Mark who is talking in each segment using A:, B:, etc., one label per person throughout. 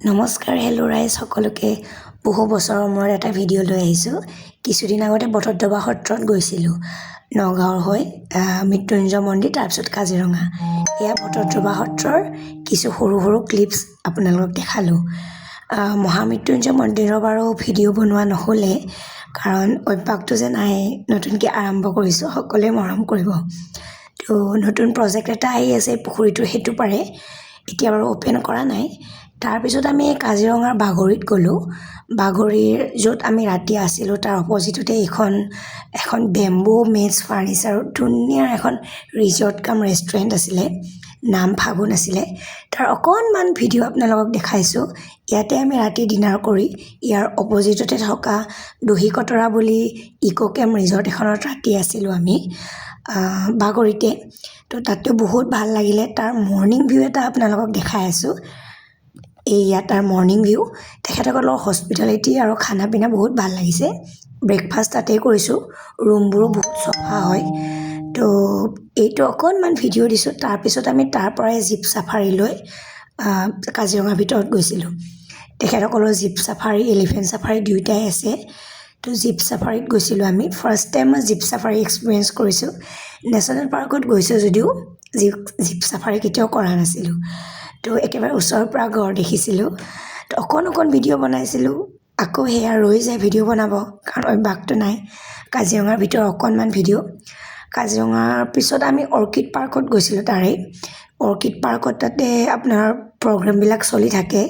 A: নমস্কাৰ হেল্ল' ৰাইজ সকলোকে বহু বছৰৰ মূৰত এটা ভিডিঅ' লৈ আহিছোঁ। কিছুদিন আগতে বটদ্ৰৱা সত্ৰত গৈছিলোঁ নগাঁৱৰ হৈ মৃত্যুঞ্জয় মন্দিৰ তাৰপিছত কাজিৰঙা। এয়া বটদ্ৰৱা সত্ৰৰ কিছু সৰু সৰু ক্লিপছ আপোনালোকক দেখালোঁ। মহামৃত্যুঞ্জয় মন্দিৰৰ বাৰু ভিডিঅ' বনোৱা নহ'লে, কাৰণ অভ্যাসটো যে নাই, নতুনকৈ আৰম্ভ কৰিছোঁ, সকলোৱে মৰম কৰিব। তো নতুন প্ৰজেক্ট এটা আহি আছে পুখুৰীটো, সেইটো পাৰে এতিয়া বাৰু অ'পেন কৰা নাই। তাৰপিছত আমি কাজিৰঙাৰ বাগৰিত গ'লোঁ। বাগৰিৰ য'ত আমি ৰাতি আছিলোঁ তাৰ অপজিটতে এখন বেম্বো মেডছ ফাৰ্ণিচাৰৰ ধুনীয়া এখন ৰিজৰ্ট কাম ৰেষ্টুৰেণ্ট আছিলে, নাম ফাগুন আছিলে। তাৰ অকণমান ভিডিঅ' আপোনালোকক দেখাইছোঁ। ইয়াতে আমি ৰাতি ডিনাৰ কৰি ইয়াৰ অপজিটতে থকা দহিকতৰা বুলি ইক' কেম্প ৰিজৰ্ট এখনত ৰাতি আছিলোঁ আমি বাগৰিতে। তো তাতেও বহুত ভাল লাগিলে। তাৰ মৰ্ণিং ভিউ এটা আপোনালোকক দেখাই আছোঁ। এয়া তাৰ মৰ্ণিং ভিউ। তেখেতসকলৰ হস্পিটেলিটি আৰু খানা পিনা বহুত ভাল লাগিছে। ব্ৰেকফাষ্ট তাতেই কৰিছোঁ। ৰুমবোৰো বহুত চফা হয়। তো এইটো অকণমান ভিডিঅ' দিছোঁ। তাৰপিছত আমি তাৰ পৰাই জীপ চাফাৰী লৈ কাজিৰঙাৰ ভিতৰত গৈছিলোঁ। তেখেতসকলৰ জীপ চাফাৰী, এলিফেণ্ট চাফাৰী দুয়োটাই আছে। তো জীপ চাফাৰীত গৈছিলোঁ আমি। ফাৰ্ষ্ট টাইম মই জীপ চাফাৰী এক্সপিৰিয়েঞ্চ কৰিছোঁ। নেশ্যনেল পাৰ্কত গৈছোঁ যদিও জীপ চাফাৰী কেতিয়াও কৰা নাছিলোঁ। তো একেবাৰে ওচৰৰ পৰা গড় দেখিছিলোঁ। তো অকণ ভিডিঅ' বনাইছিলোঁ। আকৌ সেয়া ৰৈ যায় ভিডিঅ' বনাব, কাৰণ অভ্যাসটো নাই। কাজিৰঙাৰ ভিতৰত অকণমান ভিডিঅ'। কাজিৰঙাৰ পিছত আমি অৰ্কিড পাৰ্কত গৈছিলোঁ তাৰেই। অৰ্কিড পাৰ্কত তাতে আপোনাৰ প্ৰগ্ৰেমবিলাক চলি থাকে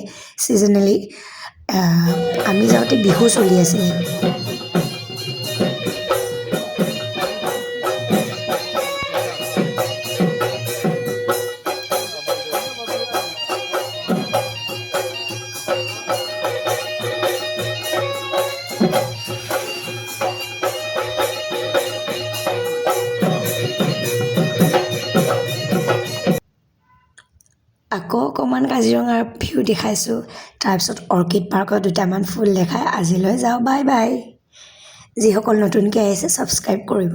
A: ছিজনেলি। আমি যাওঁতে বিহু চলি আছিলে। আকৌ অকণমান কাজিৰঙাৰ ভিউ দেখাইছোঁ। তাৰপিছত অৰ্কিড পাৰ্কত দুটামান ফুল দেখাই আজিলৈ যাওঁ, বাই বাই। যিসকল নতুনকৈ আহিছে ছাবস্ক্ৰাইব কৰিব।